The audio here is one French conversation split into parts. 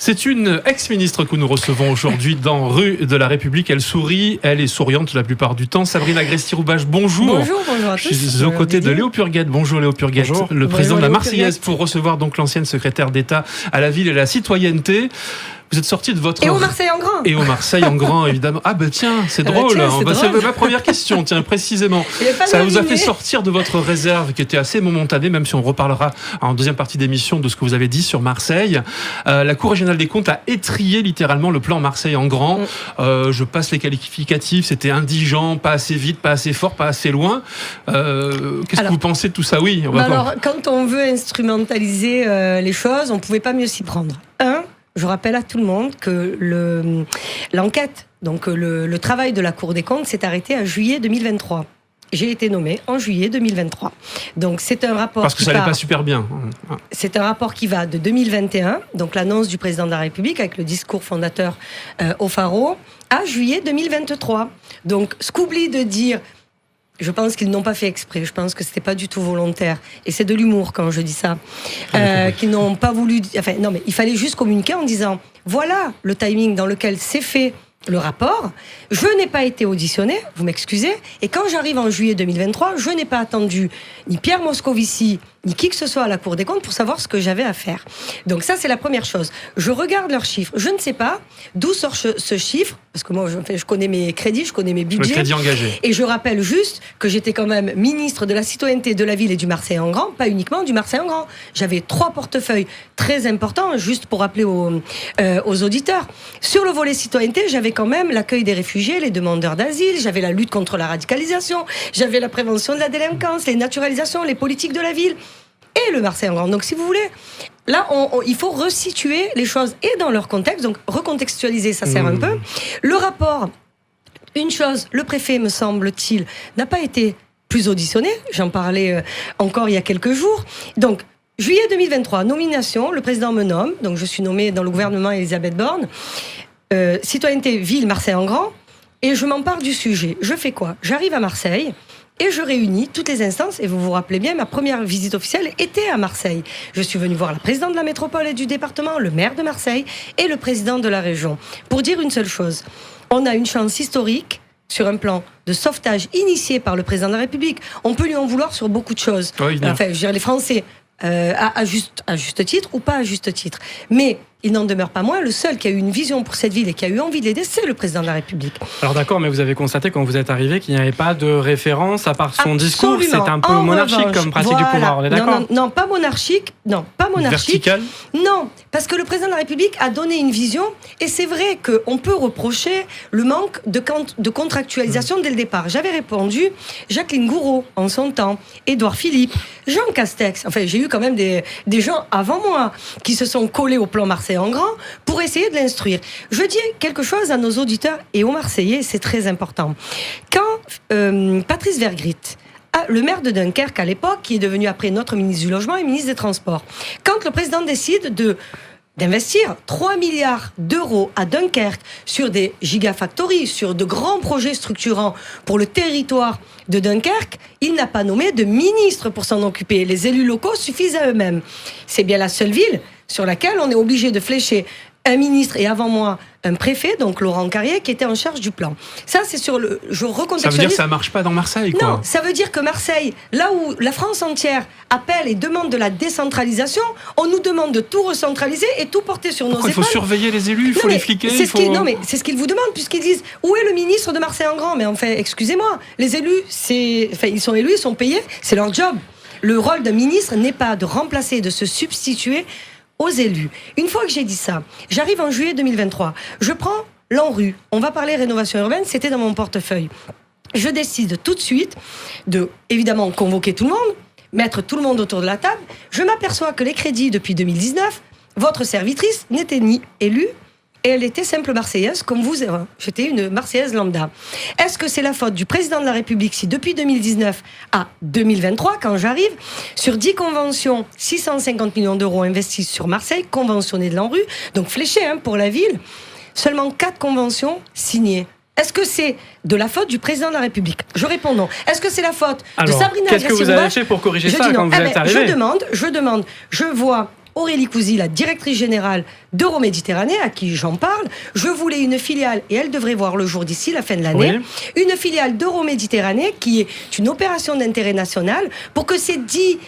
C'est une ex-ministre que nous recevons aujourd'hui dans Rue de la République. Elle sourit, elle est souriante la plupart du temps. Sabrina Agresti-Roubache, bonjour. Bonjour à tous. Je suis aux côtés de Léo Purguette. Bonjour Léo Purguette, Bonjour. le président de la Léo Marseillaise, Purguette. pour recevoir donc l'ancienne secrétaire d'État à la ville et la citoyenneté. Vous êtes sorti de votre... Et au Marseille en grand. Et au Marseille en grand, évidemment. Ah ben tiens, c'est drôle. tiens, c'est drôle. ma première question, tiens, précisément. Il est pas Ça vous a deviné. fait sortir de votre réserve qui était assez momentanée, même si on reparlera en deuxième partie d'émission de ce que vous avez dit sur Marseille. La Cour régionale des comptes a étrillé littéralement le plan Marseille en grand. Je passe les qualificatifs, c'était indigent, pas assez vite, pas assez fort, pas assez loin. Qu'est-ce que vous pensez de tout ça? Oui. Alors, quand on veut instrumentaliser les choses, on ne pouvait pas mieux s'y prendre. Je rappelle à tout le monde que l'enquête, donc le travail de la Cour des comptes s'est arrêté en juillet 2023. J'ai été nommée en juillet 2023. Donc c'est un rapport Parce que ça n'allait pas super bien. C'est un rapport qui va de 2021, donc l'annonce du président de la République avec le discours fondateur au Faro, à juillet 2023. Donc ce qu'oublie de dire... Je pense qu'ils n'ont pas fait exprès. Je pense que c'était pas du tout volontaire. Et c'est de l'humour quand je dis ça. Qu'ils n'ont pas voulu. Enfin, non, mais il fallait juste communiquer en disant voilà le timing dans lequel s'est fait le rapport. Je n'ai pas été auditionné, vous m'excusez. Et quand j'arrive en juillet 2023, je n'ai pas attendu ni Pierre Moscovici, ni qui que ce soit à la Cour des comptes pour savoir ce que j'avais à faire. Donc ça, c'est la première chose. Je regarde leurs chiffres. Je ne sais pas d'où sort ce chiffre, parce que moi, je connais mes crédits, je connais mes budgets. Le crédit engagé. Et je rappelle juste que j'étais quand même ministre de la citoyenneté de la ville et du Marseille en grand, pas uniquement du Marseille en grand. J'avais 3 portefeuilles très importants, juste pour rappeler aux auditeurs. Sur le volet citoyenneté, j'avais quand même l'accueil des réfugiés, les demandeurs d'asile, j'avais la lutte contre la radicalisation, j'avais la prévention de la délinquance, les naturalisations, les politiques de la ville et le Marseille en grand. Donc si vous voulez, là il faut resituer les choses et dans leur contexte, donc recontextualiser, ça sert un peu. Le rapport, une chose, le préfet, me semble-t-il, n'a pas été plus auditionné, j'en parlais encore il y a quelques jours. Donc juillet 2023, nomination, le président me nomme, donc je suis nommée dans le gouvernement Elisabeth Borne, citoyenneté ville Marseille en grand, et je m'empare du sujet. Je fais quoi? J'arrive à Marseille et je réunis toutes les instances, et vous vous rappelez bien, ma première visite officielle était à Marseille. Je suis venue voir la présidente de la métropole et du département, le maire de Marseille et le président de la région, pour dire une seule chose. On a une chance historique sur un plan de sauvetage initié par le président de la République. On peut lui en vouloir sur beaucoup de choses. Oui, enfin, je veux dire, les Français, à juste titre ou pas à juste titre. Mais il n'en demeure pas moins, le seul qui a eu une vision pour cette ville et qui a eu envie de l'aider, c'est le président de la République. Alors d'accord, mais vous avez constaté quand vous êtes arrivé qu'il n'y avait pas de référence à part son discours. Absolument. C'est un peu En monarchique revanche, comme pratique voilà. du pouvoir, on est d'accord? Non, pas monarchique. Non, pas monarchique. Vertical. Non, parce que le président de la République a donné une vision, et c'est vrai qu'on peut reprocher le manque de contractualisation dès le départ. J'avais répondu Jacqueline Gouraud en son temps, Édouard Philippe, Jean Castex. Enfin, j'ai eu quand même des gens avant moi qui se sont collés au plan Marseille en grand pour essayer de l'instruire. Je dis quelque chose à nos auditeurs et aux Marseillais, c'est très important. Quand Patrice Vergrit, le maire de Dunkerque à l'époque, qui est devenu après notre ministre du Logement et ministre des Transports, quand le président décide d'investir 3 milliards d'euros à Dunkerque sur des gigafactories, sur de grands projets structurants pour le territoire de Dunkerque, il n'a pas nommé de ministre pour s'en occuper. Les élus locaux suffisent à eux-mêmes. C'est bien la seule ville sur laquelle on est obligé de flécher un ministre et avant moi un préfet, donc Laurent Carrier, qui était en charge du plan. Ça, c'est sur le... Je recontextualise. Ça veut dire que ça ne marche pas dans Marseille, quoi. Non, ça veut dire que Marseille, là où la France entière appelle et demande de la décentralisation, on nous demande de tout recentraliser et tout porter sur nos épaules. Il faut surveiller les élus, il faut les fliquer. Non, mais c'est ce qu'ils vous demandent, puisqu'ils disent où est le ministre de Marseille en grand? Mais en fait, excusez-moi, les élus, ils sont élus, ils sont payés, c'est leur job. Le rôle d'un ministre n'est pas de remplacer, de se substituer aux élus. Une fois que j'ai dit ça, j'arrive en juillet 2023. Je prends l'ANRU. On va parler rénovation urbaine, c'était dans mon portefeuille. Je décide tout de suite de, évidemment, convoquer tout le monde, mettre tout le monde autour de la table. Je m'aperçois que les crédits depuis 2019, votre servitrice n'était ni élue, et elle était simple Marseillaise, comme vous. J'étais une Marseillaise lambda. Est-ce que c'est la faute du président de la République si depuis 2019 à 2023, quand j'arrive, sur 10 conventions, 650 millions d'euros investis sur Marseille, conventionnées de l'ANRU, donc fléchées pour la ville, seulement 4 conventions signées? Est-ce que c'est de la faute du président de la République? Je réponds non. Est-ce que c'est la faute de Sabrina Agresti-Roubache? Qu'est-ce que vous avez fait pour corriger ça quand vous êtes arrivé? Je vois Aurélie Couzy, la directrice générale d'Euroméditerranée, à qui j'en parle. Je voulais une filiale, et elle devrait voir le jour d'ici la fin de l'année, une filiale d'Euroméditerranée qui est une opération d'intérêt national pour que ces 10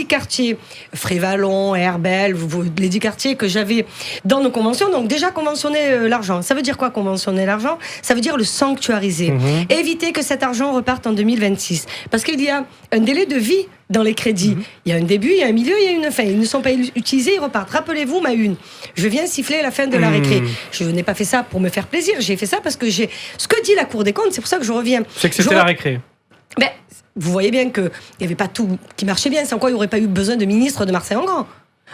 quartiers, Frévalon, Herbel, les 10 quartiers que j'avais dans nos conventions, donc déjà conventionner l'argent. Ça veut dire quoi conventionner l'argent? Ça veut dire le sanctuariser. Éviter que cet argent reparte en 2026. Parce qu'il y a un délai de vie dans les crédits. Il y a un début, il y a un milieu, il y a une fin. Ils ne sont pas utilisés, ils repartent. Rappelez-vous ma une. Je viens siffler la fin de la récré. Je n'ai pas fait ça pour me faire plaisir. J'ai fait ça parce que j'ai... Ce que dit la Cour des comptes, c'est pour ça que je reviens. C'est que c'était la récré. Ben, vous voyez bien qu'il n'y avait pas tout qui marchait bien. Sans quoi il n'y aurait pas eu besoin de ministre de Marseille-en-Grand.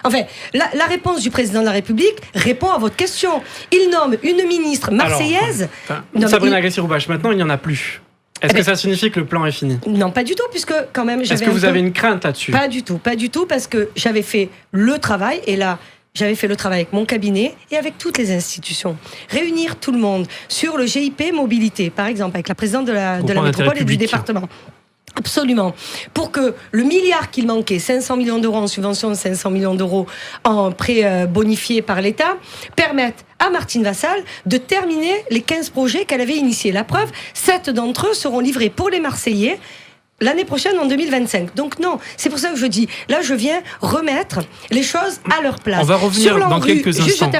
Enfin, la réponse du président de la République répond à votre question. Il nomme une ministre marseillaise... Sabrina Agresti-Roubache, maintenant il n'y en a plus. Est-ce que ça signifie que le plan est fini? Non, pas du tout, puisque quand même... Est-ce que vous avez une crainte là-dessus? Pas du tout, parce que j'avais fait le travail, et là, j'avais fait le travail avec mon cabinet et avec toutes les institutions. Réunir tout le monde sur le GIP mobilité, par exemple, avec la présidente de la métropole et du département. Absolument. Pour que le milliard qu'il manquait, 500 millions d'euros en subvention, 500 millions d'euros en prêt bonifié par l'État, permette à Martine Vassal de terminer les 15 projets qu'elle avait initiés. La preuve, 7 d'entre eux seront livrés pour les Marseillais l'année prochaine, en 2025. Donc non, c'est pour ça que je dis, là je viens remettre les choses à leur place. On va revenir dans quelques instants.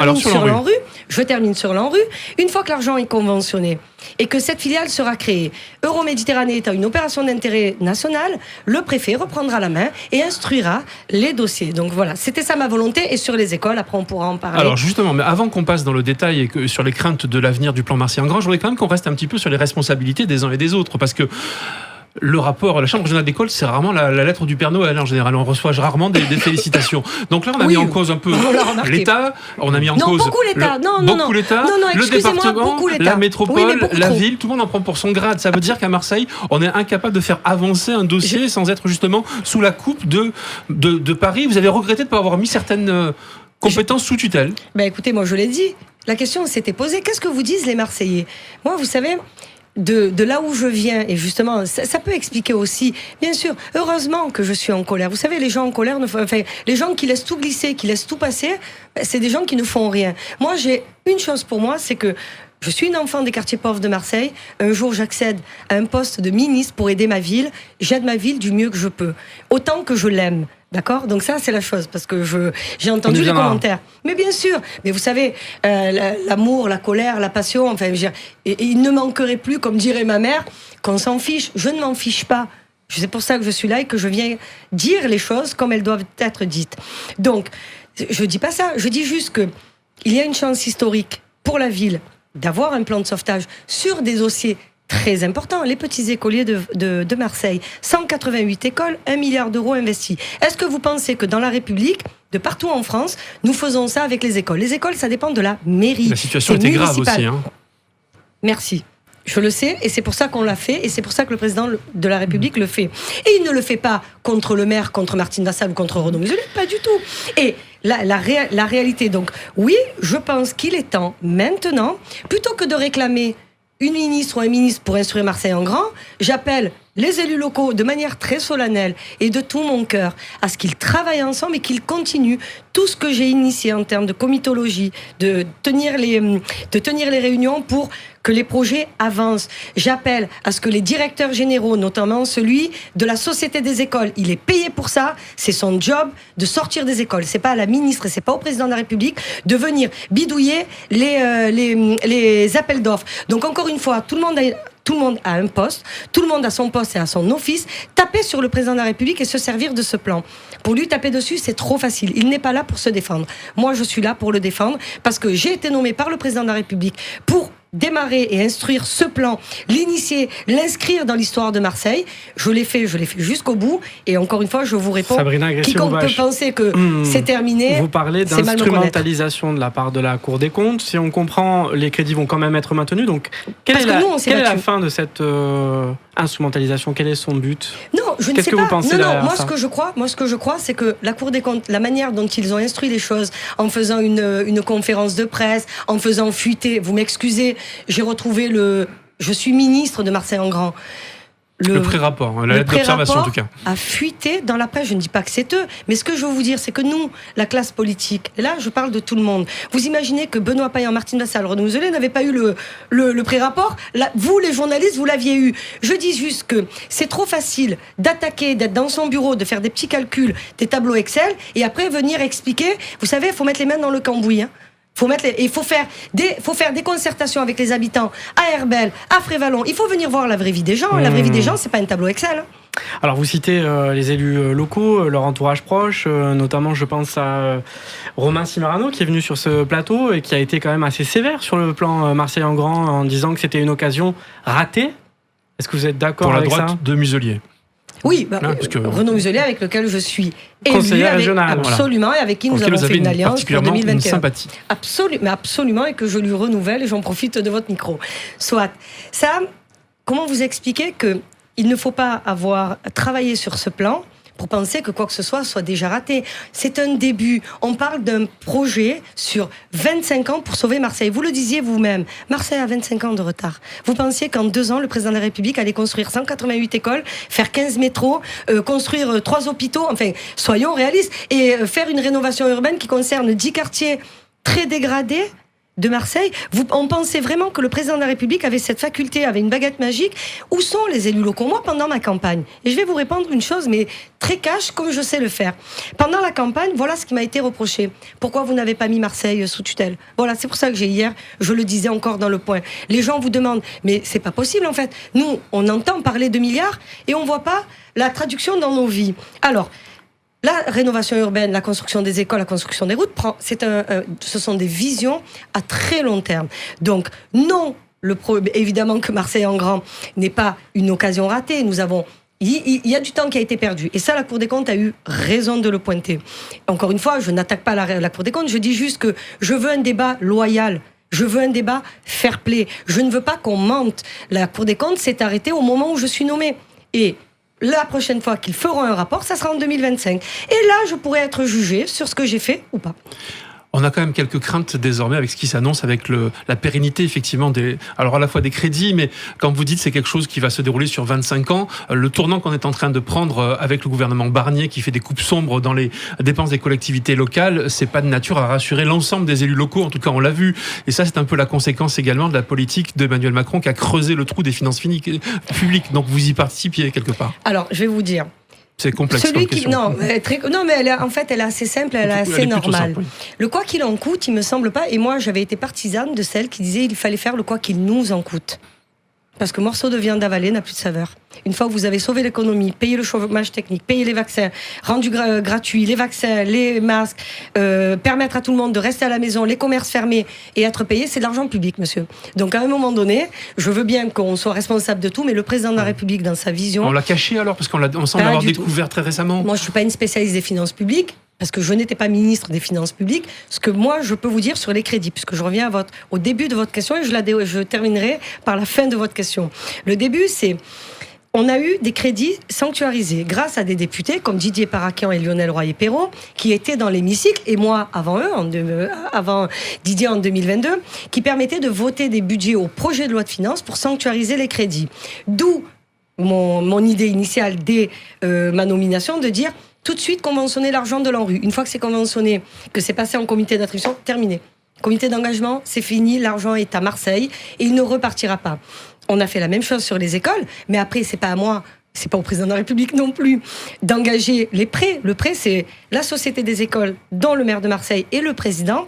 Je termine sur l'ANRU. Une fois que l'argent est conventionné et que cette filiale sera créée, Euroméditerranée étant une opération d'intérêt national, le préfet reprendra la main et instruira les dossiers. Donc voilà, c'était ça ma volonté. Et sur les écoles, après on pourra en parler. Alors justement, mais avant qu'on passe dans le détail et que sur les craintes de l'avenir du plan Marseille-en-Grand, je voudrais quand même qu'on reste un petit peu sur les responsabilités des uns et des autres, parce que le rapport, la Chambre régionale d'école, c'est rarement la lettre du Père Noël en général. On reçoit rarement des félicitations. Donc là, on a mis en cause un peu l'État. On a mis en cause beaucoup l'État. Beaucoup l'État, le département, la métropole, la ville. Tout le monde en prend pour son grade. Ça veut dire qu'à Marseille, on est incapable de faire avancer un dossier sans être justement sous la coupe de Paris. Vous avez regretté de ne pas avoir mis certaines compétences sous tutelle. Ben écoutez, moi je l'ai dit. La question s'était posée. Qu'est-ce que vous disent les Marseillais? Moi, vous savez... De là où je viens, et justement, ça peut expliquer aussi, bien sûr, heureusement que je suis en colère. Vous savez, les gens en colère, les gens qui laissent tout glisser, qui laissent tout passer, c'est des gens qui ne font rien. Moi, j'ai une chose pour moi, c'est que je suis une enfant des quartiers pauvres de Marseille. Un jour, j'accède à un poste de ministre pour aider ma ville. J'aide ma ville du mieux que je peux, autant que je l'aime. D'accord? Donc ça, c'est la chose, parce que j'ai entendu les commentaires. Mais bien sûr, mais vous savez, l'amour, la colère, la passion, enfin, il ne manquerait plus, comme dirait ma mère, qu'on s'en fiche. Je ne m'en fiche pas. C'est pour ça que je suis là et que je viens dire les choses comme elles doivent être dites. Donc, je dis pas ça, je dis juste que il y a une chance historique pour la ville d'avoir un plan de sauvetage sur des dossiers très important, les petits écoliers de Marseille. 188 écoles, 1 milliard d'euros investis. Est-ce que vous pensez que dans la République, de partout en France, nous faisons ça avec les écoles? Les écoles, ça dépend de la mairie. La situation était grave aussi. Merci. Je le sais, et c'est pour ça qu'on l'a fait, et c'est pour ça que le président de la République le fait. Et il ne le fait pas contre le maire, contre Martine Vassal ou contre Renaud Muselier, pas du tout. Et la réalité, donc, oui, je pense qu'il est temps, maintenant, plutôt que de réclamer une ministre ou un ministre pour instruire Marseille-en-Grand, j'appelle les élus locaux de manière très solennelle et de tout mon cœur à ce qu'ils travaillent ensemble et qu'ils continuent tout ce que j'ai initié en termes de comitologie, de tenir les réunions pour que les projets avancent. J'appelle à ce que les directeurs généraux, notamment celui de la Société des écoles, il est payé pour ça, c'est son job de sortir des écoles. C'est pas à la ministre et c'est pas au président de la République de venir bidouiller les appels d'offres. Donc encore une fois, tout le monde a un poste, tout le monde a son poste et a son office. Taper sur le président de la République et se servir de ce plan. Pour lui taper dessus, c'est trop facile. Il n'est pas là pour se défendre. Moi, je suis là pour le défendre parce que j'ai été nommé par le président de la République pour démarrer et instruire ce plan, l'initier, l'inscrire dans l'histoire de Marseille. Je l'ai fait jusqu'au bout. Et encore une fois, je vous réponds, quiconque peut penser que c'est terminé. Vous parlez d'instrumentalisation de la part de la Cour des comptes. Si on comprend, les crédits vont quand même être maintenus. Donc, quelle est la fin de cette instrumentalisation? Quel est son but? Non, je ne sais pas. Qu'est-ce que vous pensez derrière ça? Moi, ce que je crois, c'est que la Cour des comptes, la manière dont ils ont instruit les choses, en faisant une conférence de presse, en faisant fuiter, vous m'excusez, j'ai retrouvé je suis ministre de Marseille-en-Grand. Le pré-rapport, la lettre d'observation en tout cas, a fuité dans la presse. Je ne dis pas que c'est eux, mais ce que je veux vous dire, c'est que nous, la classe politique, et là je parle de tout le monde, vous imaginez que Benoît Payan, Martine Vassal, Renaud Muselier n'avaient pas eu le pré-rapport. Là, vous, les journalistes, vous l'aviez eu. Je dis juste que c'est trop facile d'attaquer, d'être dans son bureau, de faire des petits calculs, des tableaux Excel, et après venir expliquer. Vous savez, il faut mettre les mains dans le cambouis. Il faut faire des concertations avec les habitants à Herbel, à Frévalon. Il faut venir voir la vraie vie des gens. La vraie vie des gens, c'est pas un tableau Excel. Alors vous citez les élus locaux, leur entourage proche, notamment je pense à Romain Cimerano qui est venu sur ce plateau et qui a été quand même assez sévère sur le plan Marseille-en-Grand en disant que c'était une occasion ratée. Est-ce que vous êtes d'accord avec ça ? Pour la droite de Muselier. Oui, Renaud Muselier avec lequel je suis élu, absolument, et avec qui nous avons fait une alliance pour 2021. Une sympathie. Absolument, et que je lui renouvelle, et j'en profite de votre micro. Soit, ça, comment vous expliquer qu'il ne faut pas avoir travaillé sur ce plan pour penser que quoi que ce soit déjà raté. C'est un début. On parle d'un projet sur 25 ans pour sauver Marseille. Vous le disiez vous-même, Marseille a 25 ans de retard. Vous pensiez qu'en 2 ans, le président de la République allait construire 188 écoles, faire 15 métros, construire 3 hôpitaux, enfin, soyons réalistes, et faire une rénovation urbaine qui concerne 10 quartiers très dégradés de Marseille. On pensait vraiment que le président de la République avait cette faculté, avait une baguette magique. Où sont les élus locaux ? Moi, pendant ma campagne, et je vais vous répondre une chose, mais très cash, comme je sais le faire. Pendant la campagne, voilà ce qui m'a été reproché. Pourquoi vous n'avez pas mis Marseille sous tutelle ? Voilà, c'est pour ça que hier, je le disais encore dans le point. Les gens vous demandent, mais c'est pas possible en fait. Nous, on entend parler de milliards et on voit pas la traduction dans nos vies. Alors, la rénovation urbaine, la construction des écoles, la construction des routes, ce sont des visions à très long terme. Donc, non, évidemment que Marseille-en-Grand n'est pas une occasion ratée. Il y a du temps qui a été perdu. Et ça, la Cour des comptes a eu raison de le pointer. Encore une fois, je n'attaque pas la Cour des comptes, je dis juste que je veux un débat loyal. Je veux un débat fair-play. Je ne veux pas qu'on mente. La Cour des comptes s'est arrêtée au moment où je suis nommée. Et la prochaine fois qu'ils feront un rapport, ça sera en 2025. Et là, je pourrais être jugée sur ce que j'ai fait ou pas. On a quand même quelques craintes désormais avec ce qui s'annonce, avec la pérennité effectivement alors à la fois des crédits, mais quand vous dites c'est quelque chose qui va se dérouler sur 25 ans, le tournant qu'on est en train de prendre avec le gouvernement Barnier qui fait des coupes sombres dans les dépenses des collectivités locales, c'est pas de nature à rassurer l'ensemble des élus locaux, en tout cas on l'a vu, et ça c'est un peu la conséquence également de la politique d'Emmanuel Macron qui a creusé le trou des finances publiques, donc vous y participiez quelque part. Alors je vais vous dire, c'est complexe comme question. Non, mais elle est assez simple, elle est assez normale. Oui. Le quoi qu'il en coûte, il me semble pas, et moi j'avais été partisane de celle qui disait qu'il fallait faire le quoi qu'il nous en coûte. Parce que morceau de viande avalée n'a plus de saveur. Une fois que vous avez sauvé l'économie, payé le chômage technique, payé les vaccins, rendu gratuit les vaccins, les masques, permettre à tout le monde de rester à la maison, les commerces fermés et être payé, c'est de l'argent public, monsieur. Donc à un moment donné, je veux bien qu'on soit responsable de tout, mais le président de la République, dans sa vision... On l'a caché alors, parce qu'on semble l'avoir découvert très récemment. Moi, je ne suis pas une spécialiste des finances publiques, parce que je n'étais pas ministre des Finances publiques. Ce que moi, je peux vous dire sur les crédits, puisque je reviens au début de votre question et je terminerai par la fin de votre question. Le début, c'est... On a eu des crédits sanctuarisés grâce à des députés comme Didier Parakian et Lionel Royer-Perrault qui étaient dans l'hémicycle, et moi avant eux, avant Didier en 2022, qui permettaient de voter des budgets au projet de loi de finances pour sanctuariser les crédits. D'où mon idée initiale dès ma nomination de dire tout de suite conventionner l'argent de l'ANRU. Une fois que c'est conventionné, que c'est passé en comité d'attribution, terminé. Comité d'engagement, c'est fini, l'argent est à Marseille et il ne repartira pas. On a fait la même chose sur les écoles, mais après, c'est pas à moi, c'est pas au président de la République non plus, d'engager les prêts. Le prêt, c'est la Société des écoles, dont le maire de Marseille et le président,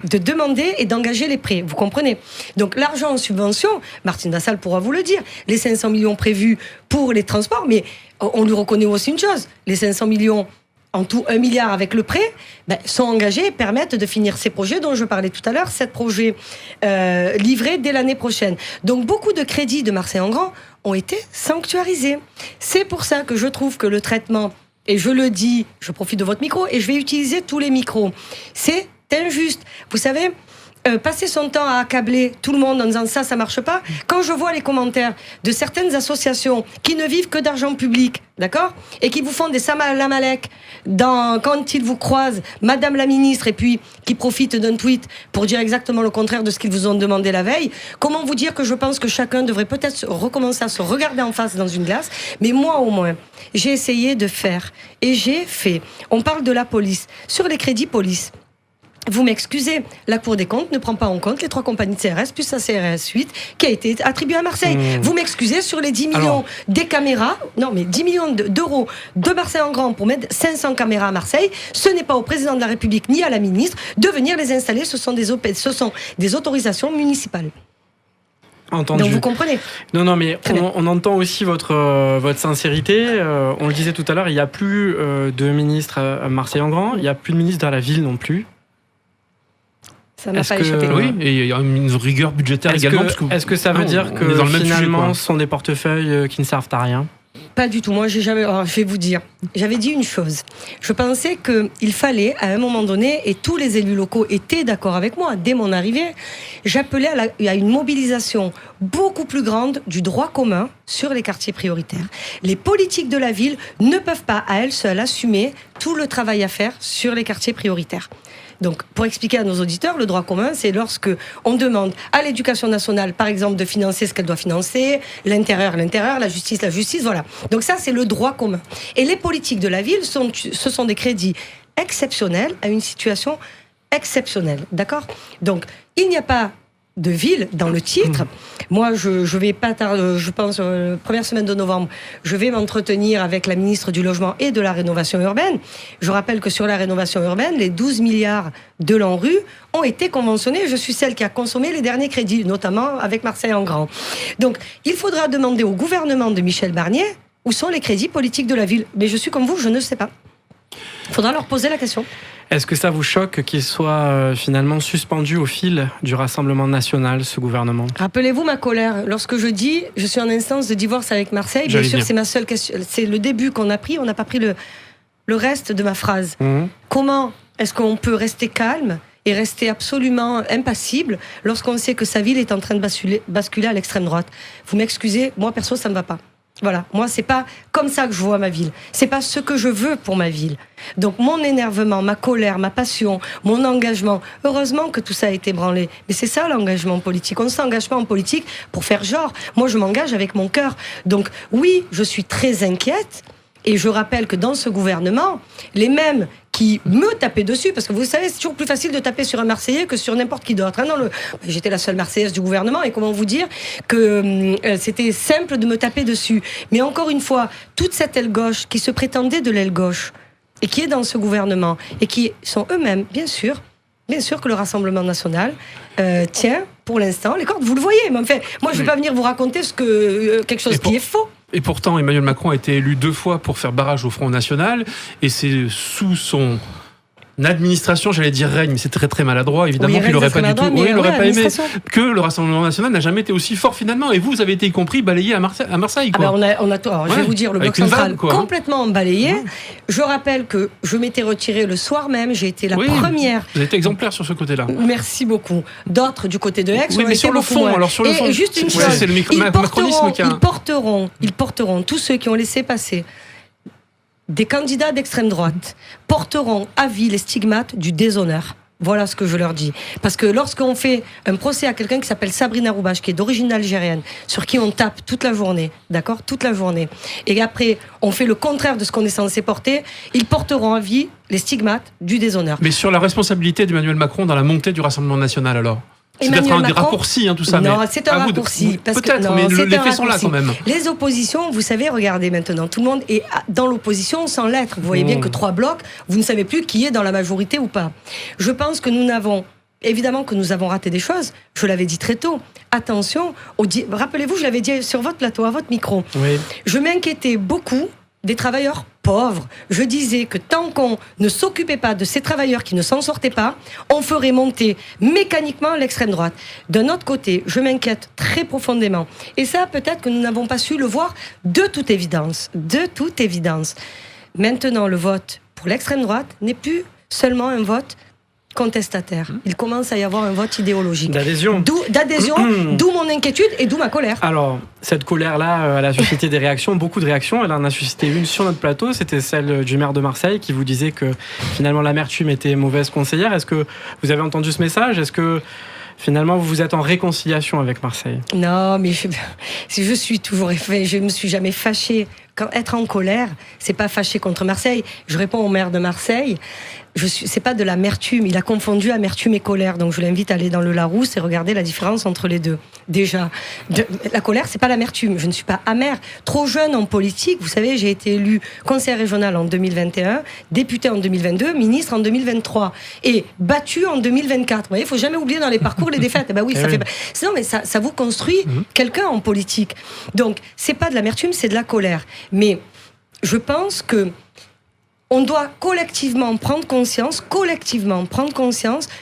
de demander et d'engager les prêts. Vous comprenez ? Donc l'argent en subvention, Martine Vassal pourra vous le dire, les 500 millions prévus pour les transports, mais on lui reconnaît aussi une chose, les 500 millions en tout 1 milliard avec le prêt, sont engagés et permettent de finir ces projets dont je parlais tout à l'heure, 7 projets livrés dès l'année prochaine. Donc beaucoup de crédits de Marseille-en-Grand ont été sanctuarisés. C'est pour ça que je trouve que le traitement, et je le dis, je profite de votre micro et je vais utiliser tous les micros, c'est injuste. Vous savez, passer son temps à accabler tout le monde en disant ça marche pas. Quand je vois les commentaires de certaines associations qui ne vivent que d'argent public, d'accord, et qui vous font des samalamalecs quand ils vous croisent, Madame la ministre, et puis qui profitent d'un tweet pour dire exactement le contraire de ce qu'ils vous ont demandé la veille, comment vous dire que je pense que chacun devrait peut-être recommencer à se regarder en face dans une glace, mais moi au moins, j'ai essayé de faire, et j'ai fait. On parle de la police. Sur les crédits police, vous m'excusez, la Cour des comptes ne prend pas en compte les 3 compagnies de CRS plus la CRS 8 qui a été attribuée à Marseille. Vous m'excusez, sur les 10 millions des caméras, non mais 10 millions d'euros de Marseille en grand pour mettre 500 caméras à Marseille, ce n'est pas au président de la République ni à la ministre de venir les installer, ce sont des autorisations municipales. Entendu. Donc vous comprenez. Non, mais on entend aussi votre sincérité. On le disait tout à l'heure, il n'y a plus de ministre à Marseille-en-Grand, il n'y a plus de ministre dans la ville non plus. Ça m'a pas échappé. Oui, et il y a une rigueur budgétaire également. Est-ce que ça veut dire que finalement, ce sont des portefeuilles qui ne servent à rien ? Pas du tout. Moi, j'ai jamais. Alors, je vais vous dire. J'avais dit une chose. Je pensais qu'il fallait, à un moment donné, et tous les élus locaux étaient d'accord avec moi dès mon arrivée, j'appelais à une mobilisation beaucoup plus grande du droit commun sur les quartiers prioritaires. Les politiques de la ville ne peuvent pas, à elles seules, assumer tout le travail à faire sur les quartiers prioritaires. Donc, pour expliquer à nos auditeurs, le droit commun, c'est lorsque on demande à l'éducation nationale, par exemple, de financer ce qu'elle doit financer, l'intérieur, la justice, voilà. Donc ça, c'est le droit commun. Et les politiques de la ville, ce sont des crédits exceptionnels à une situation exceptionnelle, d'accord ? Donc, il n'y a pas de ville dans le titre. Moi, je vais pas tarder, je pense, première semaine de novembre, je vais m'entretenir avec la ministre du Logement et de la Rénovation urbaine. Je rappelle que sur la rénovation urbaine, les 12 milliards de l'ANRU ont été conventionnés. Je suis celle qui a consommé les derniers crédits, notamment avec Marseille en grand. Donc, il faudra demander au gouvernement de Michel Barnier où sont les crédits politiques de la ville. Mais je suis comme vous, je ne sais pas. Il faudra leur poser la question. Est-ce que ça vous choque qu'il soit finalement suspendu au fil du Rassemblement national, ce gouvernement ? Rappelez-vous ma colère. Lorsque je dis je suis en instance de divorce avec Marseille, bien sûr, c'est ma seule question. C'est le début qu'on a pris, on n'a pas pris le reste de ma phrase. Comment est-ce qu'on peut rester calme et rester absolument impassible lorsqu'on sait que sa ville est en train de basculer à l'extrême droite ? Vous m'excusez, moi perso, ça ne me va pas. Voilà, moi c'est pas comme ça que je vois ma ville. C'est pas ce que je veux pour ma ville. Donc mon énervement, ma colère, ma passion, mon engagement, heureusement que tout ça a été branlé. Mais c'est ça l'engagement politique. On ne s'engage pas en politique pour faire genre. Moi je m'engage avec mon cœur. Donc oui, je suis très inquiète. Et je rappelle que dans ce gouvernement, les mêmes qui me tapaient dessus, parce que vous savez, c'est toujours plus facile de taper sur un Marseillais que sur n'importe qui d'autre. J'étais la seule Marseillaise du gouvernement, et comment vous dire que c'était simple de me taper dessus. Mais encore une fois, toute cette aile gauche qui se prétendait de l'aile gauche, et qui est dans ce gouvernement, et qui sont eux-mêmes, bien sûr que le Rassemblement national tient, pour l'instant, les cordes. Vous le voyez, mais enfin, moi je ne vais pas venir vous raconter quelque chose qui est faux. Et pourtant, Emmanuel Macron a été élu 2 fois pour faire barrage au Front National, et c'est sous son administration, j'allais dire règne, mais c'est très très maladroit, évidemment, qu'il n'aurait pas du tout, il n'aurait pas aimé que le Rassemblement national n'a jamais été aussi fort finalement, et vous avez été y compris balayé à Marseille. Quoi. Je vais vous dire, le bloc central complètement balayé. Je rappelle que je m'étais retirée le soir même, j'ai été la première. Vous avez été exemplaire sur ce côté-là. Merci beaucoup. D'autres du côté de Aix, mais sur le fond, alors sur le fond. Et juste une chose, c'est le macronisme qui a... ils porteront tous ceux qui ont laissé passer des candidats d'extrême droite porteront à vie les stigmates du déshonneur. Voilà ce que je leur dis. Parce que lorsqu'on fait un procès à quelqu'un qui s'appelle Sabrina Roubache, qui est d'origine algérienne, sur qui on tape toute la journée, d'accord, toute la journée, et après on fait le contraire de ce qu'on est censé porter, ils porteront à vie les stigmates du déshonneur. Mais sur la responsabilité d'Emmanuel Macron dans la montée du Rassemblement national, alors ? C'est peut-être un des raccourcis, tout ça. Non, c'est un raccourci. Peut-être, mais les faits sont là quand même. Les oppositions, vous savez, regardez maintenant, tout le monde est dans l'opposition sans l'être. Vous voyez bien que 3 blocs, vous ne savez plus qui est dans la majorité ou pas. Je pense que évidemment que nous avons raté des choses. Je l'avais dit très tôt. Attention, rappelez-vous, je l'avais dit sur votre plateau, à votre micro. Oui. Je m'inquiétais beaucoup des travailleurs pauvres. Je disais que tant qu'on ne s'occupait pas de ces travailleurs qui ne s'en sortaient pas, on ferait monter mécaniquement l'extrême droite. D'un autre côté, je m'inquiète très profondément. Et ça, peut-être que nous n'avons pas su le voir de toute évidence. De toute évidence. Maintenant, le vote pour l'extrême droite n'est plus seulement un vote contestataire. Il commence à y avoir un vote idéologique. D'adhésion. D'où mon inquiétude et d'où ma colère. Alors, cette colère-là, elle a suscité des réactions, beaucoup de réactions. Elle en a suscité une sur notre plateau, c'était celle du maire de Marseille qui vous disait que finalement l'amertume était mauvaise conseillère. Est-ce que vous avez entendu ce message ? Est-ce que finalement vous êtes en réconciliation avec Marseille ? Non, mais je suis toujours... Je ne me suis jamais fâchée. Quand être en colère, c'est pas fâché contre Marseille. Je réponds au maire de Marseille. C'est pas de l'amertume. Il a confondu amertume et colère. Donc je l'invite à aller dans le Larousse et regarder la différence entre les deux. Déjà, la colère, c'est pas l'amertume. Je ne suis pas amère. Trop jeune en politique. Vous savez, j'ai été élue conseillère régionale en 2021, députée en 2022, ministre en 2023 et battue en 2024. Vous voyez, il faut jamais oublier dans les parcours les défaites. Ben oui, ça fait. Non, mais ça vous construit quelqu'un en politique. Donc c'est pas de l'amertume, c'est de la colère. Mais je pense que on doit collectivement prendre conscience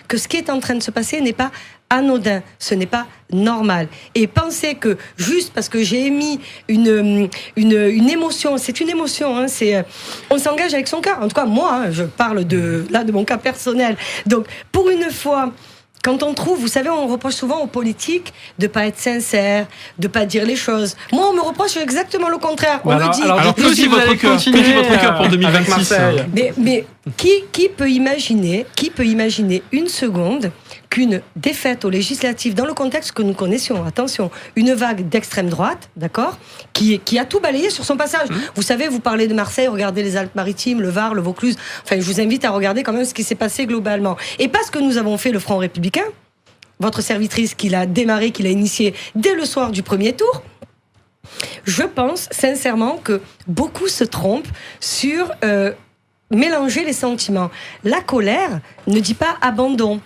que ce qui est en train de se passer n'est pas anodin, ce n'est pas normal. Et penser que juste parce que j'ai émis une émotion, c'est une émotion, hein, on s'engage avec son cœur. En tout cas, moi, je parle de mon cas personnel. Donc, pour une fois... Quand on trouve, vous savez, on reproche souvent aux politiques de pas être sincères, de pas dire les choses. Moi, on me reproche exactement le contraire. On me dit. Alors que dit votre cœur pour 2026 ? Mais qui peut imaginer une seconde qu'une défaite aux législatives, dans le contexte que nous connaissions, attention, une vague d'extrême droite, d'accord, qui a tout balayé sur son passage. Vous savez, vous parlez de Marseille, regardez les Alpes-Maritimes, le Var, le Vaucluse. Enfin, je vous invite à regarder quand même ce qui s'est passé globalement. Et parce que nous avons fait le Front républicain, votre servitrice qui l'a démarré, qui l'a initié dès le soir du premier tour, je pense sincèrement que beaucoup se trompent sur mélanger les sentiments. La colère ne dit pas abandon.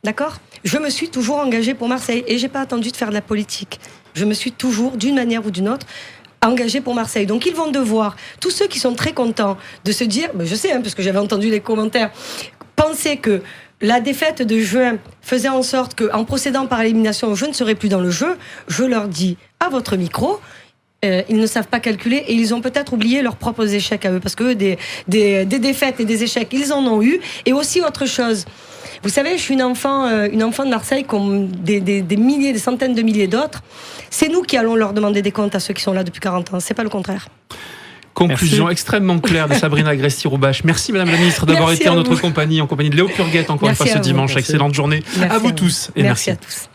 D'accord ? Je me suis toujours engagée pour Marseille et j'ai pas attendu de faire de la politique. Je me suis toujours, d'une manière ou d'une autre, engagée pour Marseille. Donc ils vont devoir, tous ceux qui sont très contents de se dire, je sais, parce que j'avais entendu les commentaires, penser que la défaite de juin faisait en sorte qu'en procédant par élimination, je ne serai plus dans le jeu. Je leur dis à votre micro, ils ne savent pas calculer et ils ont peut-être oublié leurs propres échecs à eux. Parce que des défaites et des échecs, ils en ont eu. Et aussi autre chose. Vous savez, je suis une enfant de Marseille comme des milliers, des centaines de milliers d'autres. C'est nous qui allons leur demander des comptes à ceux qui sont là depuis 40 ans. C'est pas le contraire. Conclusion extrêmement claire de Sabrina Agresti-Roubache. Merci Madame la Ministre d'avoir été en notre compagnie, en compagnie de Léo Purguette, encore une fois ce dimanche. Excellente journée à vous tous et merci. À tous.